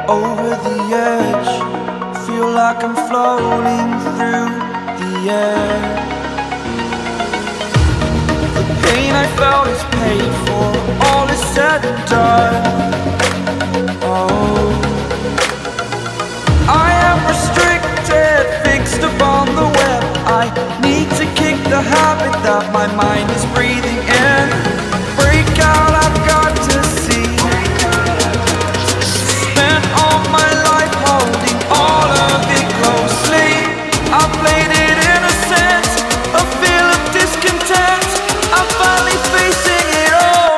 over the edge. Feel like I'm floating through the air. The pain I felt is paid for, all is said and done. Oh, I am restricted, fixed upon the web. I need to kick the habit that my mind is breathing in. Break out, I've got to see. Spent all my life holding all of it closely. I played it innocent, a feel of discontent. I'm finally facing it all,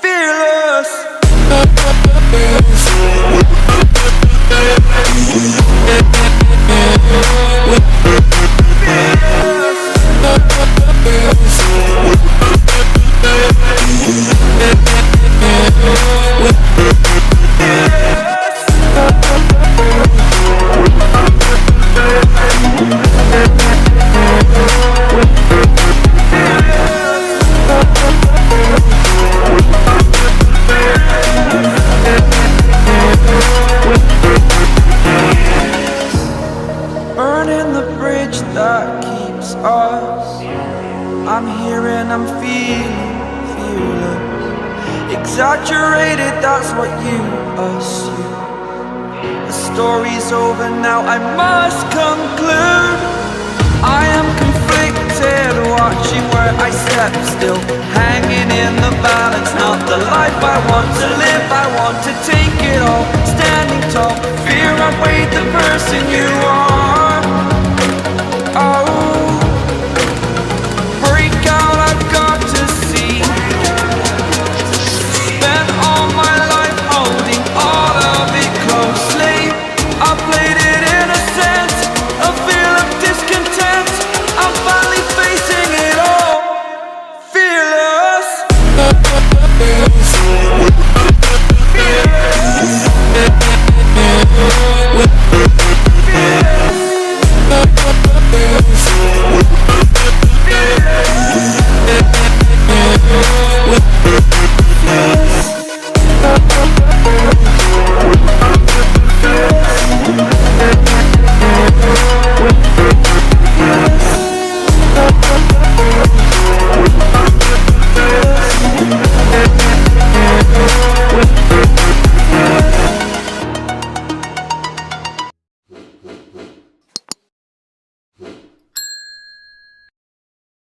fearless. Burning the bridge that keeps us. I'm here and I'm feeling fearless. Exaggerated, that's what you assume. story's over now, I must conclude. I am conflicted, watching where I step still, hanging in the balance. Not the life I want to live, I want to take it all, standing tall. Fear I weighed the person you are.